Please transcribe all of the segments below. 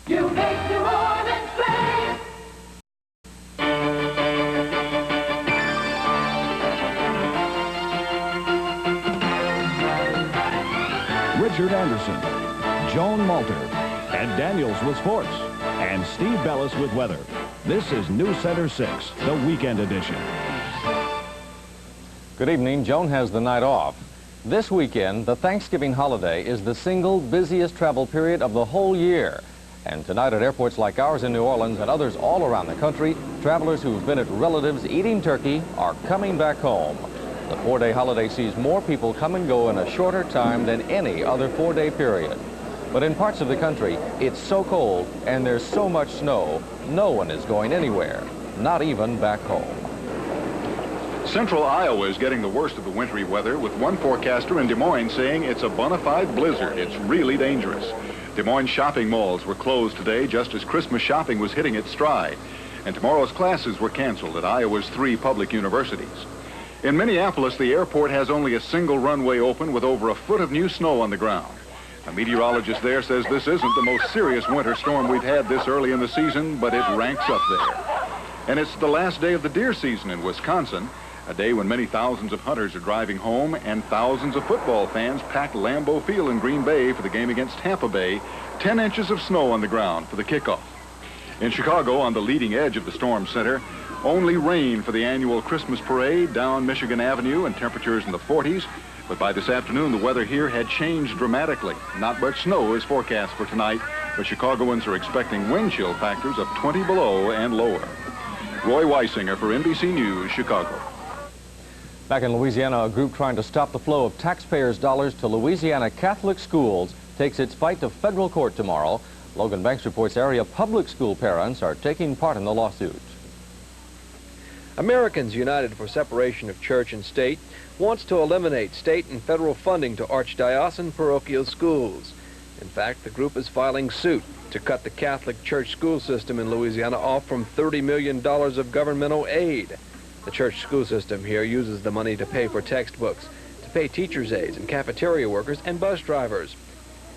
You make New Orleans great. Richard Anderson, Joan Malter, and Daniels with sports, and Steve Bellis with weather. This is NewsCenter 6, the weekend edition. Good evening. Joan has the night off. This weekend, the Thanksgiving holiday is the single busiest travel period of the whole year. And tonight at airports like ours in New Orleans and others all around the country, travelers who've been at relatives eating turkey are coming back home. The 4-day holiday sees more people come and go in a shorter time than any other 4-day period. But in parts of the country, it's so cold and there's so much snow, no one is going anywhere, not even back home. Central Iowa is getting the worst of the wintry weather, with one forecaster in Des Moines saying it's a bona fide blizzard. It's really dangerous. Des Moines shopping malls were closed today just as Christmas shopping was hitting its stride. And tomorrow's classes were canceled at Iowa's 3 public universities. In Minneapolis, the airport has only a single runway open with over a foot of new snow on the ground. A meteorologist there says this isn't the most serious winter storm we've had this early in the season, but it ranks up there. And it's the last day of the deer season in Wisconsin, a day when many thousands of hunters are driving home and thousands of football fans packed Lambeau Field in Green Bay for the game against Tampa Bay, 10 inches of snow on the ground for the kickoff. In Chicago, on the leading edge of the storm center, only rain for the annual Christmas parade down Michigan Avenue and temperatures in the 40s. But by this afternoon, the weather here had changed dramatically. Not much snow is forecast for tonight, but Chicagoans are expecting wind chill factors of 20 below and lower. Roy Weisinger for NBC News, Chicago. Back in Louisiana, a group trying to stop the flow of taxpayers' dollars to Louisiana Catholic schools takes its fight to federal court tomorrow. Logan Banks reports area public school parents are taking part in the lawsuit. Americans United for Separation of Church and State wants to eliminate state and federal funding to archdiocesan parochial schools. In fact, the group is filing suit to cut the Catholic church school system in Louisiana off from $30 million of governmental aid. The church school system here uses the money to pay for textbooks, to pay teachers' aides and cafeteria workers and bus drivers.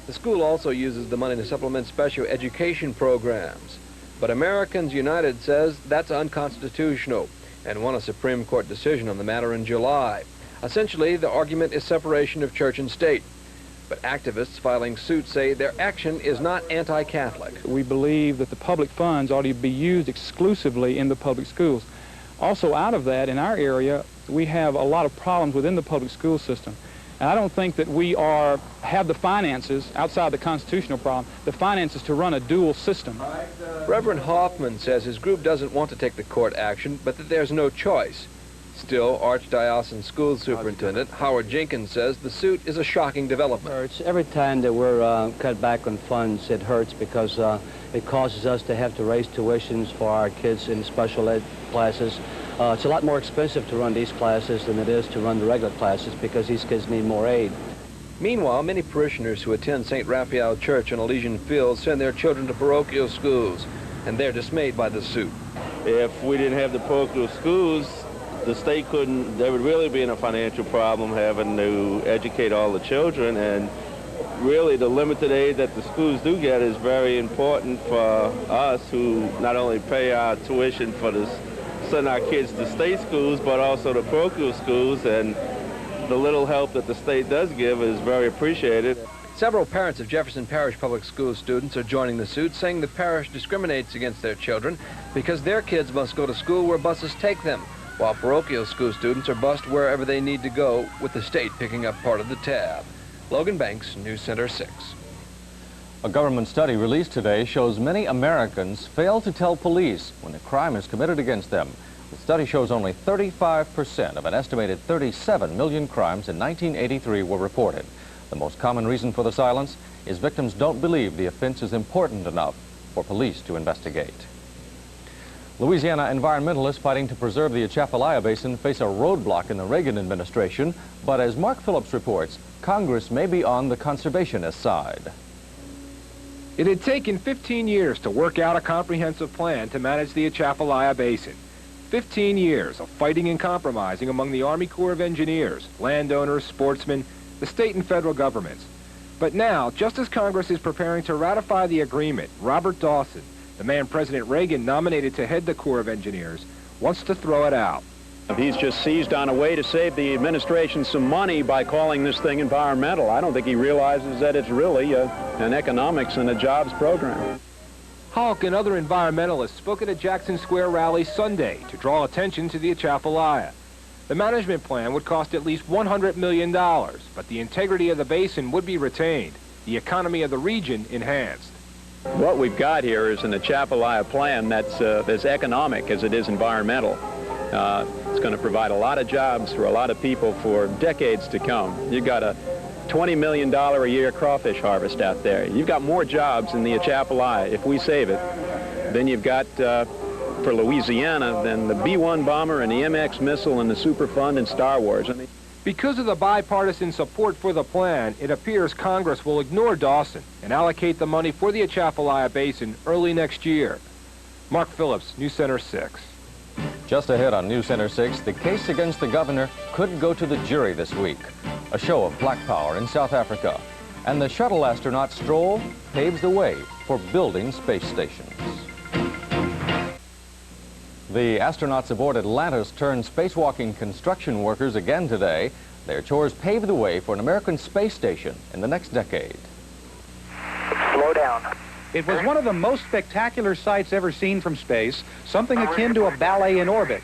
The school also uses the money to supplement special education programs. But Americans United says that's unconstitutional and won a Supreme Court decision on the matter in July. Essentially, the argument is separation of church and state. But activists filing suit say their action is not anti-Catholic. We believe that the public funds ought to be used exclusively in the public schools. Also, out of that, in our area, we have a lot of problems within the public school system. And I don't think that we have the finances, outside the constitutional problem, the finances to run a dual system. Reverend Hoffman says his group doesn't want to take the court action, but that there's no choice. Still, Archdiocesan School Superintendent Howard Jenkins says the suit is a shocking development. It hurts. Every time that we're cut back on funds, it hurts because it causes us to have to raise tuitions for our kids in special ed classes. It's a lot more expensive to run these classes than it is to run the regular classes because these kids need more aid. Meanwhile, many parishioners who attend St. Raphael Church on Elysian Fields send their children to parochial schools, and they're dismayed by the suit. If we didn't have the parochial schools, the state couldn't, there would really be in a financial problem having to educate all the children, and really the limited aid that the schools do get is very important for us who not only pay our tuition for this, send our kids to state schools, but also to parochial schools, and the little help that the state does give is very appreciated. Several parents of Jefferson Parish Public School students are joining the suit, saying the parish discriminates against their children because their kids must go to school where buses take them, while parochial school students are bused wherever they need to go, with the state picking up part of the tab. Logan Banks, NewsCenter 6. A government study released today shows many Americans fail to tell police when a crime is committed against them. The study shows only 35% of an estimated 37 million crimes in 1983 were reported. The most common reason for the silence is victims don't believe the offense is important enough for police to investigate. Louisiana environmentalists fighting to preserve the Atchafalaya Basin face a roadblock in the Reagan administration, but as Mark Phillips reports, Congress may be on the conservationist side. It had taken 15 years to work out a comprehensive plan to manage the Atchafalaya Basin. 15 years of fighting and compromising among the Army Corps of Engineers, landowners, sportsmen, the state and federal governments. But now, just as Congress is preparing to ratify the agreement, Robert Dawson, the man President Reagan nominated to head the Corps of Engineers, wants to throw it out. He's just seized on a way to save the administration some money by calling this thing environmental. I don't think he realizes that it's really an economics and a jobs program. Houck and other environmentalists spoke at a Jackson Square rally Sunday to draw attention to the Atchafalaya. The management plan would cost at least $100 million, but the integrity of the basin would be retained, the economy of the region enhanced. What we've got here is an Atchafalaya plan that's as economic as it is environmental. It's going to provide a lot of jobs for a lot of people for decades to come. You've got a $20 million a year crawfish harvest out there. You've got more jobs in the Atchafalaya, if we save it, than you've got for Louisiana than the B-1 bomber and the MX missile and the Superfund and Star Wars. I mean, because of the bipartisan support for the plan, it appears Congress will ignore Dawson and allocate the money for the Atchafalaya Basin early next year. Mark Phillips, NewsCenter 6. Just ahead on NewsCenter 6, the case against the governor could go to the jury this week. A show of black power in South Africa. And the shuttle astronaut stroll paves the way for building space stations. The astronauts aboard Atlantis turned spacewalking construction workers again today. Their chores pave the way for an American space station in the next decade. Slow down. It was one of the most spectacular sights ever seen from space, something akin to a ballet in orbit.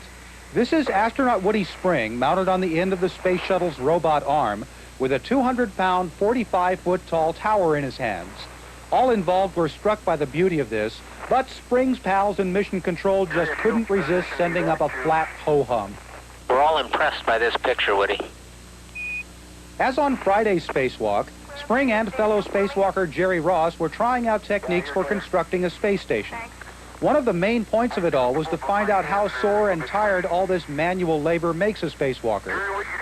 This is astronaut Woody Spring, mounted on the end of the space shuttle's robot arm, with a 200-pound, 45-foot-tall tower in his hands. All involved were struck by the beauty of this, but Spring's pals in Mission Control just couldn't resist sending up a flat ho-hum. We're all impressed by this picture, Woody. As on Friday's spacewalk, Spring and fellow spacewalker Jerry Ross were trying out techniques for constructing a space station. One of the main points of it all was to find out how sore and tired all this manual labor makes a spacewalker.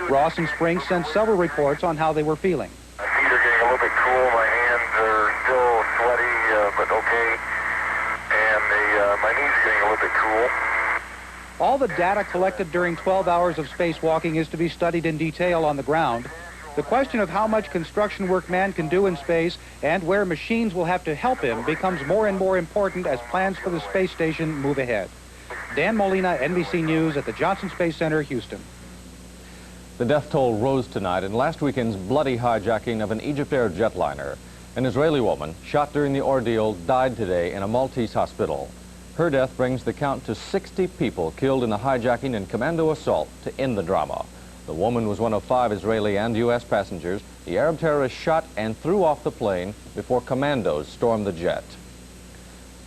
Ross and Spring sent several reports on how they were feeling. My feet are getting a little bit cool, my hands are still sweaty, but okay, and my knees are getting a little bit cool. All the data collected during 12 hours of spacewalking is to be studied in detail on the ground. The question of how much construction work man can do in space and where machines will have to help him becomes more and more important as plans for the space station move ahead. Dan Molina, NBC News at the Johnson Space Center, Houston. The death toll rose tonight in last weekend's bloody hijacking of an Egypt Air jetliner. An Israeli woman shot during the ordeal died today in a Maltese hospital. Her death brings the count to 60 people killed in the hijacking and commando assault to end the drama. The woman was one of 5 Israeli and U.S. passengers. The Arab terrorist shot and threw off the plane before commandos stormed the jet.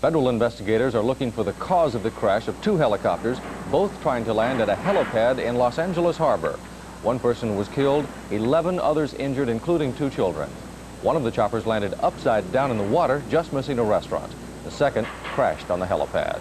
Federal investigators are looking for the cause of the crash of 2 helicopters, both trying to land at a helipad in Los Angeles Harbor. 1 person was killed, 11 others injured, including 2 children. One of the choppers landed upside down in the water, just missing a restaurant. The second crashed on the helipad.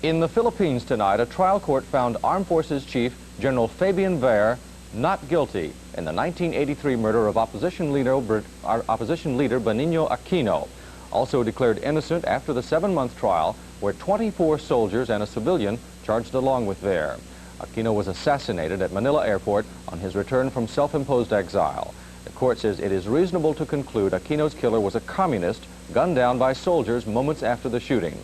In the Philippines tonight, a trial court found Armed Forces Chief General Fabian Ver not guilty in the 1983 murder of opposition leader Benigno Aquino. Also declared innocent after the 7-month trial where 24 soldiers and a civilian charged along with Ver. Aquino was assassinated at Manila Airport on his return from self-imposed exile. The court says it is reasonable to conclude Aquino's killer was a communist gunned down by soldiers moments after the shooting.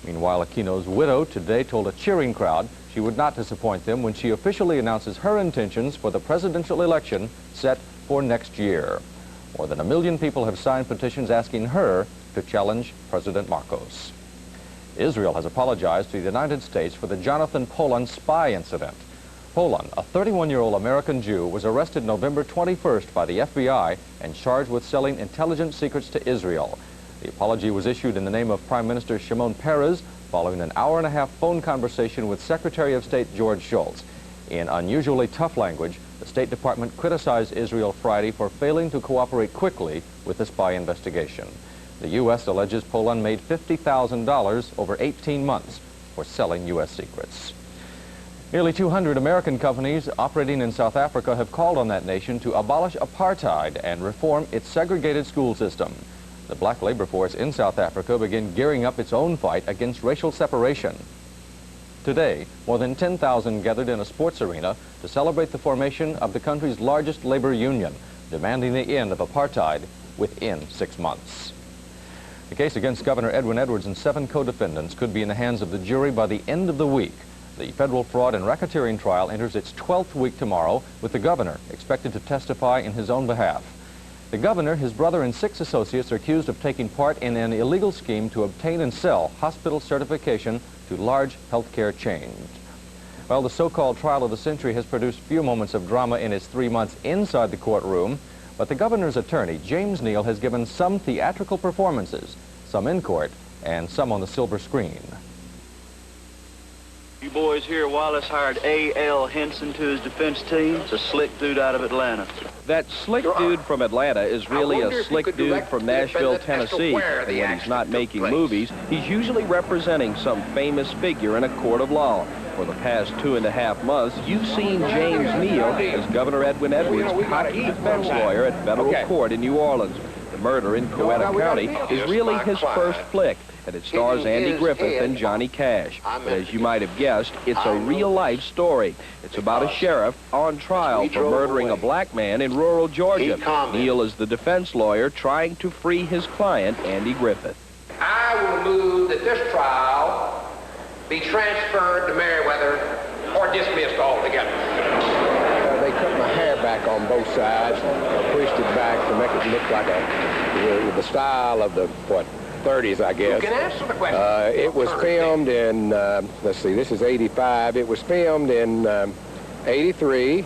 Meanwhile, Aquino's widow today told a cheering crowd she would not disappoint them when she officially announces her intentions for the presidential election set for next year. More than 1 million people have signed petitions asking her to challenge President Marcos. Israel has apologized to the United States for the Jonathan Poland spy incident. Poland, a 31-year-old American Jew, was arrested November 21st by the FBI and charged with selling intelligence secrets to Israel. The apology was issued in the name of Prime Minister Shimon Peres following an hour-and-a-half phone conversation with Secretary of State George Shultz. In unusually tough language, the State Department criticized Israel Friday for failing to cooperate quickly with the spy investigation. The U.S. alleges Poland made $50,000 over 18 months for selling U.S. secrets. Nearly 200 American companies operating in South Africa have called on that nation to abolish apartheid and reform its segregated school system. The black labor force in South Africa began gearing up its own fight against racial separation. Today, more than 10,000 gathered in a sports arena to celebrate the formation of the country's largest labor union. demanding the end of apartheid within 6 months. The case against Governor Edwin Edwards and 7 co-defendants could be in the hands of the jury by the end of the week. The federal fraud and racketeering trial enters its 12th week tomorrow, with the governor expected to testify in his own behalf. The governor, his brother, and 6 associates are accused of taking part in an illegal scheme to obtain and sell hospital certification to large healthcare chains. Well, the so-called trial of the century has produced few moments of drama in its 3 months inside the courtroom, but the governor's attorney, James Neal, has given some theatrical performances, some in court and some on the silver screen. You boys hear Wallace hired A.L. Henson to his defense team? It's a slick dude out of Atlanta. That slick dude from Atlanta is really a slick dude from Nashville, Tennessee. And when he's not making movies, he's usually representing some famous figure in a court of law. For the past 2.5 months, you've seen James Neal as Governor Edwin Edwards' cocky defense lawyer at federal court in New Orleans. The murder in Coweta County is really his first flick, and it stars Andy Griffith and Johnny Cash. But as you might have guessed, it's a real-life story. It's about a sheriff on trial for murdering a black man in rural Georgia. Neal is the defense lawyer trying to free his client, Andy Griffith. I will move that this trial be transferred to Meriwether or dismissed altogether. They cut my hair back on both sides and pushed it back to make it look like the style of the, 30s, I guess. You can answer the question. It was filmed in, let's see, this is 85. It was filmed in 83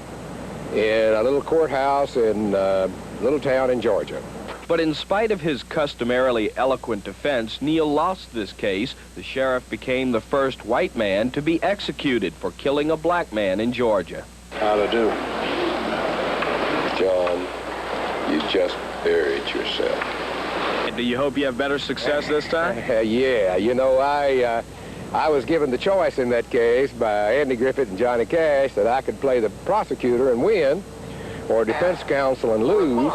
in a little courthouse in a little town in Georgia. But in spite of his customarily eloquent defense, Neal lost this case. The sheriff became the first white man to be executed for killing a black man in Georgia. How to do? John, you just buried yourself. And do you hope you have better success this time? Yeah, you know, I was given the choice in that case by Andy Griffith and Johnny Cash that I could play the prosecutor and win, or defense counsel and lose.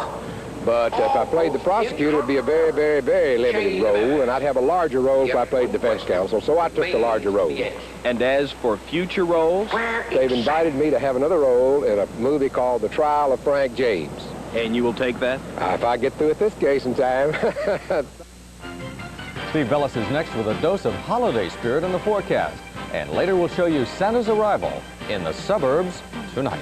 But if I played the prosecutor, it'd be a very, very, very limited role, and I'd have a larger role if I played defense counsel, so I took the larger role. And as for future roles? They've invited me to have another role in a movie called The Trial of Frank James. And you will take that? If I get through with this case in time. Steve Bellis is next with a dose of holiday spirit in the forecast. And later we'll show you Santa's arrival in the suburbs tonight.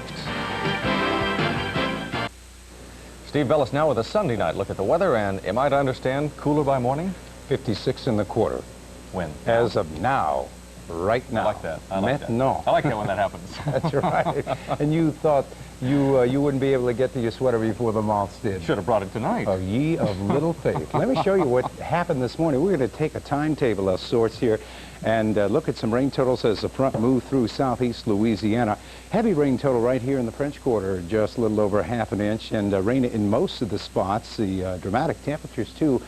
Steve Bellis now with a Sunday night look at the weather, and am I to understand cooler by morning? 56 in the quarter. When? As of now, right now. I like that. I like that. No. I like that when that happens. That's right. And you thought you wouldn't be able to get to your sweater before the moths did. Should have brought it tonight. Oh, ye of little faith. Let me show you what happened this morning. We're going to take a timetable of sorts here and look at some rain totals as the front moved through southeast Louisiana. Heavy rain total right here in the French Quarter, just a little over ½ an inch, and rain in most of the spots. The dramatic temperatures, too,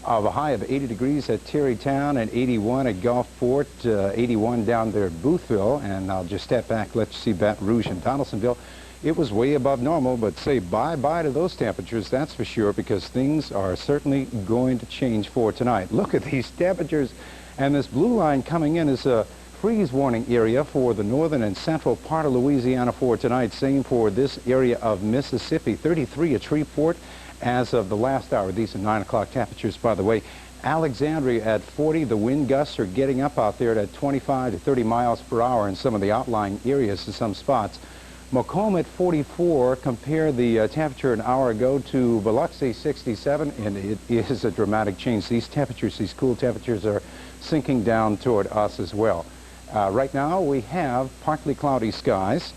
of a high of 80 degrees at Terrytown and 81 at Gulfport, 81 down there at Boothville, and I'll just step back, let you see Baton Rouge and Donaldsonville. It was way above normal, but say bye-bye to those temperatures, that's for sure, because things are certainly going to change for tonight. Look at these temperatures, and this blue line coming in is a freeze warning area for the northern and central part of Louisiana for tonight. Same for this area of Mississippi. 33 at Shreveport as of the last hour. These are 9 o'clock temperatures, by the way. Alexandria at 40. The wind gusts are getting up out there at 25 to 30 miles per hour in some of the outlying areas in some spots. Macomb at 44. Compare the temperature an hour ago to Biloxi 67, and it is a dramatic change. These temperatures, these cool temperatures, are sinking down toward us as well. Right now we have partly cloudy skies.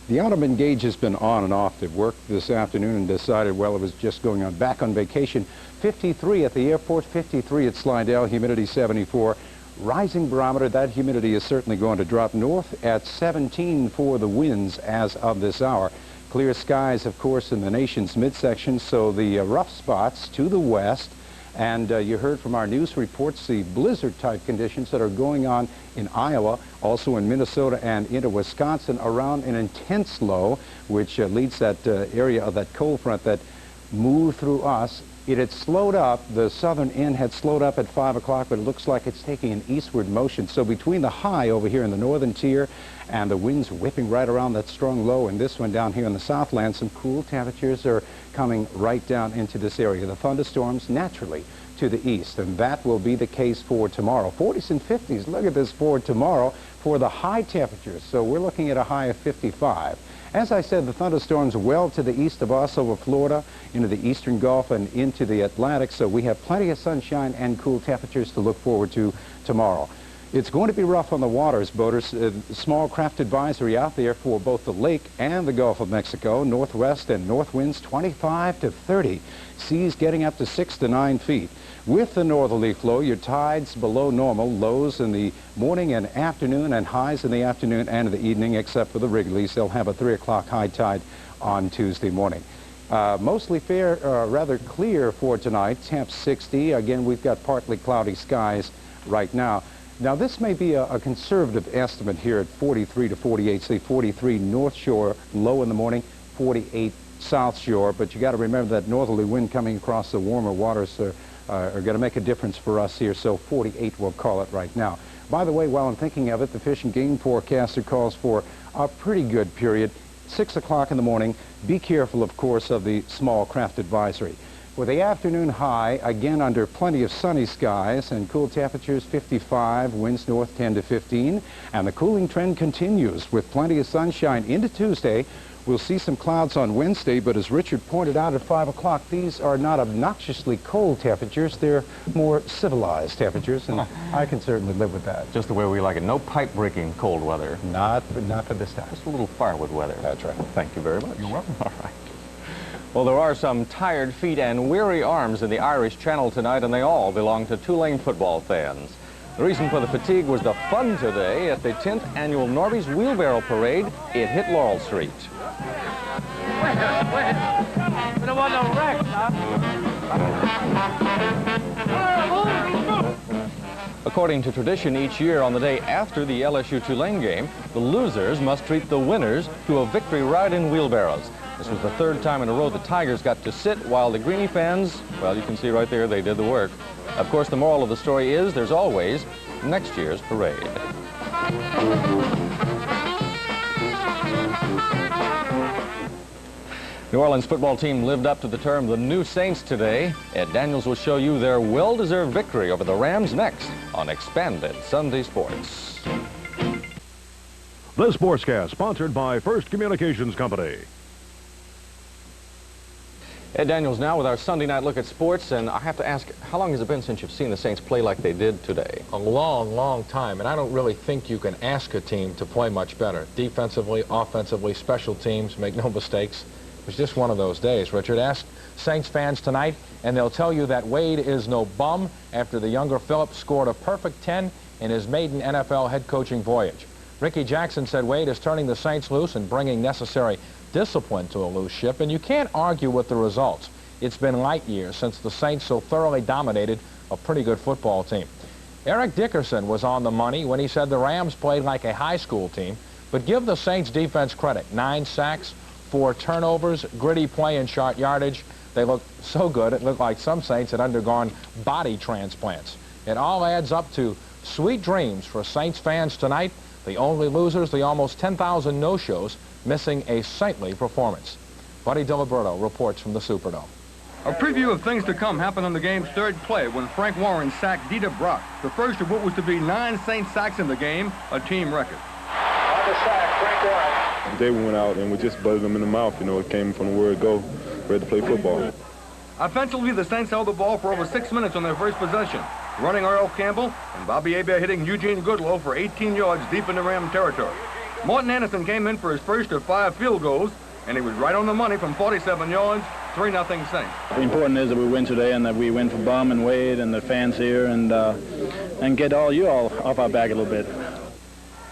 The Audubon gauge has been on and off. It worked this afternoon and decided, well, it was just going on back on vacation. 53 at the airport, 53 at Slidell, humidity 74. Rising barometer, that humidity is certainly going to drop north at 17 for the winds as of this hour. Clear skies, of course, in the nation's midsection, so the rough spots to the west. And you heard from our news reports the blizzard-type conditions that are going on in Iowa, also in Minnesota and into Wisconsin, around an intense low, which leads that area of that cold front that moved through us It had slowed up. The southern end had slowed up at 5 o'clock, but it looks like it's taking an eastward motion. So between the high over here in the northern tier and the winds whipping right around that strong low and this one down here in the Southland, some cool temperatures are coming right down into this area. The thunderstorms naturally to the east, and that will be the case for tomorrow. 40s and 50s, look at this for tomorrow for the high temperatures. So we're looking at a high of 55. As I said, the thunderstorms well to the east of us over Florida, into the eastern Gulf and into the Atlantic, so we have plenty of sunshine and cool temperatures to look forward to tomorrow. It's going to be rough on the waters, boaters. Small craft advisory out there for both the lake and the Gulf of Mexico. Northwest and north winds 25 to 30. Seas getting up to 6 to 9 feet. With the northerly flow, your tides below normal, lows in the morning and afternoon and highs in the afternoon and in the evening, except for the Wrigleys. They'll have a 3 o'clock high tide on Tuesday morning. Mostly fair, rather clear for tonight, temp 60. Again, we've got partly cloudy skies right now. Now, this may be a conservative estimate here at 43 to 48, say 43 North Shore, low in the morning, 48 South Shore, but you got to remember that northerly wind coming across the warmer waters are going to make a difference for us here, so 48 we'll call it right now. By the way, while I'm thinking of it, the Fish and Game forecaster calls for a pretty good period, 6 o'clock in the morning. Be careful, of course, of the small craft advisory. For the afternoon high, again under plenty of sunny skies and cool temperatures 55, winds north 10 to 15, and the cooling trend continues with plenty of sunshine into Tuesday. We'll see some clouds on Wednesday, but as Richard pointed out at 5 o'clock, these are not obnoxiously cold temperatures. They're more civilized temperatures, and I can certainly live with that. Just the way we like it. No pipe-breaking cold weather. Not for this time. Just a little firewood weather. That's right. Thank you very much. You're welcome. All right. Well, there are some tired feet and weary arms in the Irish Channel tonight, and they all belong to Tulane football fans. The reason for the fatigue was the fun today at the 10th annual Norby's Wheelbarrow Parade. It hit Laurel Street. There was no wreck, According to tradition, each year on the day after the LSU-Tulane game, the losers must treat the winners to a victory ride in wheelbarrows. This was the third time in a row the Tigers got to sit while the Greenie fans, well, you can see right there, they did the work. Of course, the moral of the story is there's always next year's parade. New Orleans football team lived up to the term the New Saints today. Ed Daniels will show you their well-deserved victory over the Rams next on Expanded Sunday Sports. The Sportscast, sponsored by First Communications Company. Ed Daniels now with our Sunday night look at sports, and I have to ask, how long has it been since you've seen the Saints play like they did today? A long, long time, and I don't really think you can ask a team to play much better. Defensively, offensively, special teams, make no mistakes. It was just one of those days, Richard. Ask Saints fans tonight, and they'll tell you that Wade is no bum after the younger Phillips scored a perfect 10 in his maiden NFL head coaching voyage. Ricky Jackson said Wade is turning the Saints loose and bringing necessary discipline to a loose ship, and you can't argue with the results. It's been light years since the Saints so thoroughly dominated a pretty good football team. Eric Dickerson was on the money when he said the Rams played like a high school team, but give the Saints defense credit. 9 sacks, 4 turnovers, gritty play and short yardage. They looked so good it looked like some Saints had undergone body transplants. It all adds up to sweet dreams for Saints fans tonight. The only losers, the almost 10,000 no-shows, missing a saintly performance. Buddy Diliberto reports from the Superdome. A preview of things to come happened on the game's third play when Frank Warren sacked Dieter Brock, the first of what was to be 9 Saints sacks in the game, a team record. On the sack, Frank Warren. Today we went out and we just buzzed them in the mouth. You know, it came from the word go, ready to play football. Offensively, the Saints held the ball for over 6 minutes on their first possession, running Earl Campbell and Bobby Hebert hitting Eugene Goodlow for 18 yards deep into Ram territory. Morton Anderson came in for his first of 5 field goals, and he was right on the money from 47 yards, 3-0 Saints. The important is that we win today and that we win for Bum and Wade and the fans here and get you all off our back a little bit.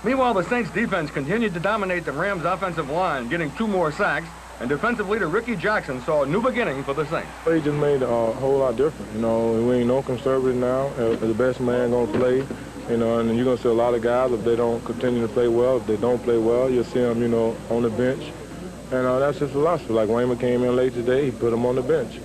Meanwhile, the Saints defense continued to dominate the Rams offensive line, getting 2 more sacks, and defensive leader Ricky Jackson saw a new beginning for the Saints. He just made a whole lot different. You know, we ain't no conservative now. The best man going to play. You know, and you're going to see a lot of guys, if they don't continue to play well, if they don't play well, you'll see them, you know, on the bench. And that's his philosophy. Like Wayman came in late today, he put him on the bench.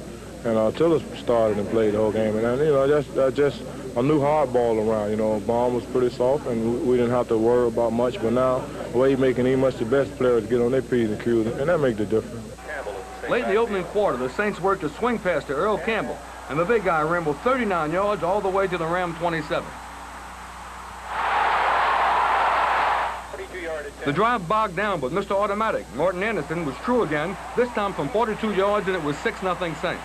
And Tillis started and played the whole game. And, you know, just a new hard ball around. You know, Baum was pretty soft, and we didn't have to worry about much. But now, Wade making him much the best players get on their P's and Q's, and that makes the difference. Late in the opening quarter, the Saints worked a swing pass to Earl Campbell, and the big guy rambled 39 yards all the way to the Ram 27. The drive bogged down, but Mr. Automatic, Morton Anderson, was true again, this time from 42 yards, and it was 6-0 Saints.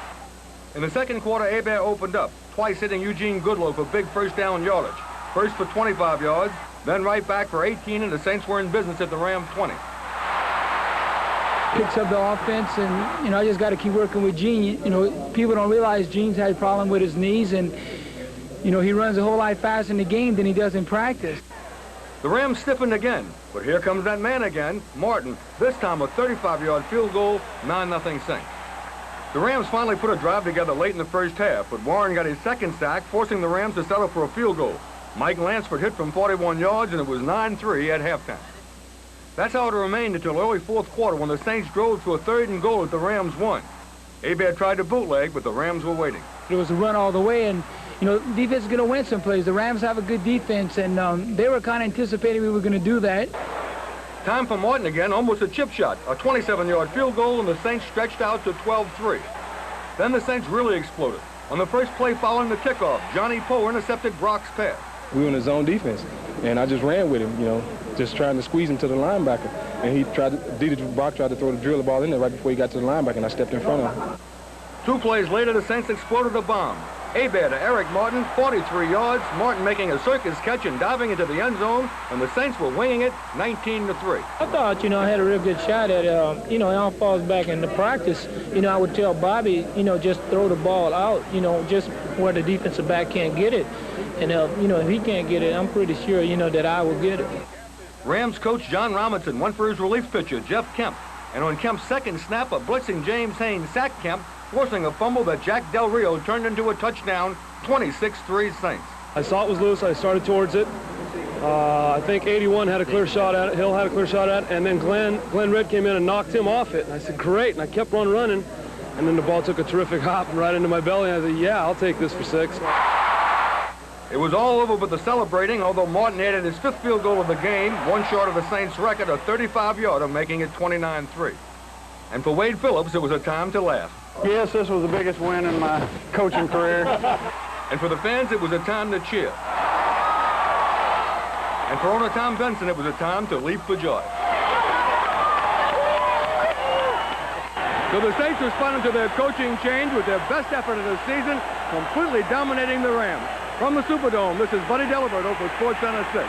In the second quarter, Hebert opened up, twice hitting Eugene Goodlow for big first down yardage. First for 25 yards, then right back for 18, and the Saints were in business at the Ram 20. Picks up the offense, and, you know, I just got to keep working with Gene. You know, people don't realize Gene's had a problem with his knees, and, you know, he runs a whole lot faster in the game than he does in practice. The Rams stiffened again, but here comes that man again, Martin. This time a 35-yard field goal, 9-0 Saints. The Rams finally put a drive together late in the first half, but Warren got his second sack, forcing the Rams to settle for a field goal. Mike Lansford hit from 41 yards, and it was 9-3 at halftime. That's how it remained until early fourth quarter when the Saints drove to a 3rd and goal at the Rams 1. Hebert tried to bootleg, but the Rams were waiting. It was a run all the way, and, you know, defense is going to win some plays. The Rams have a good defense, and they were kind of anticipating we were going to do that. Time for Martin again, almost a chip shot. A 27-yard field goal, and the Saints stretched out to 12-3. Then the Saints really exploded. On the first play following the kickoff, Johnny Poe intercepted Brock's pass. We were in his zone defense, and I just ran with him, you know, just trying to squeeze him to the linebacker. And he tried to, Brock tried to throw the drill ball in there right before he got to the linebacker, and I stepped in front of him. 2 plays later, the Saints exploded a bomb. Hebert to Eric Martin, 43 yards. Martin making a circus catch and diving into the end zone, and the Saints were winging it 19-3. I thought, you know, I had a real good shot at it. You know, it all falls back into practice. You know, I would tell Bobby, you know, just throw the ball out, you know, just where the defensive back can't get it. And, you know, if he can't get it, I'm pretty sure, you know, that I will get it. Rams coach John Robinson went for his relief pitcher, Jeff Kemp. And on Kemp's second snap, a blitzing James Haynes sacked Kemp, forcing a fumble that Jack Del Rio turned into a touchdown, 26-3 Saints. I saw it was loose. I started towards it. I think 81 had a clear shot at it. Hill had a clear shot at it. And then Glenn Red came in and knocked him off it. And I said, great. And I kept on running. And then the ball took a terrific hop right into my belly. And I said, yeah, I'll take this for 6. It was all over with the celebrating, although Martin added his 5th field goal of the game, one short of the Saints' record, a 35-yarder, making it 29-3. And for Wade Phillips, it was a time to laugh. Yes, this was the biggest win in my coaching career. And for the fans, it was a time to cheer. And for owner Tom Benson, it was a time to leap for joy. So the Saints responded to their coaching change with their best effort of the season, completely dominating the Rams. From the Superdome, this is Buddy Delaberto for SportsCenter 6.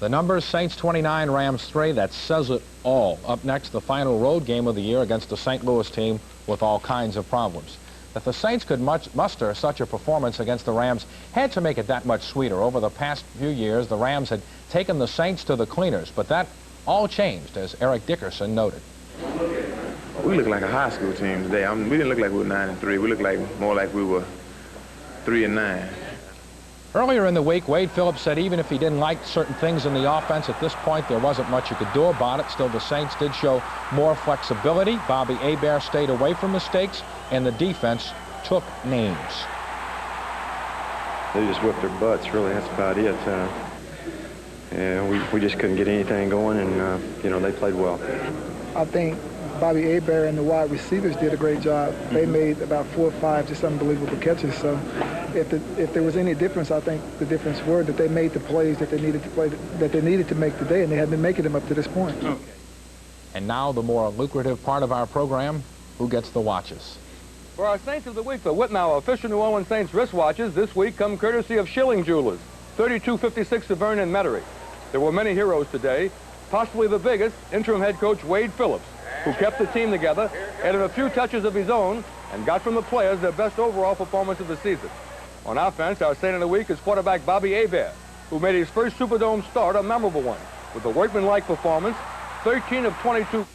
The numbers, Saints 29, Rams 3, that says it all. Up next, the final road game of the year against the St. Louis team with all kinds of problems. That the Saints could muster such a performance against the Rams had to make it that much sweeter. Over the past few years, the Rams had taken the Saints to the cleaners, but that all changed, as Eric Dickerson noted. We look like a high school team today. I mean, we didn't look like we were 9-3. We looked like more like we were 3-9. Earlier in the week, Wade Phillips said even if he didn't like certain things in the offense, at this point there wasn't much you could do about it. Still, the Saints did show more flexibility. Bobby Hebert stayed away from mistakes, and the defense took names. They just whipped their butts, really. That's about it. We just couldn't get anything going, and, you know, they played well. I think Bobby Hebert and the wide receivers did a great job. They made about 4 or 5 just unbelievable catches. So if there was any difference, I think the difference were that they made the plays that they needed to play, that they needed to make today, and they had been making them up to this point. And now the more lucrative part of our program, who gets the watches? For our Saints of the Week, the Whitmauer official New Orleans Saints wristwatches this week come courtesy of Schilling Jewelers, 3256 Severn and Metairie. There were many heroes today, possibly the biggest, interim head coach Wade Phillips, who kept the team together, added a few touches of his own, and got from the players their best overall performance of the season. On offense, our Saint of the Week is quarterback Bobby Hebert, who made his first Superdome start a memorable one, with a workmanlike performance, 13 of 22.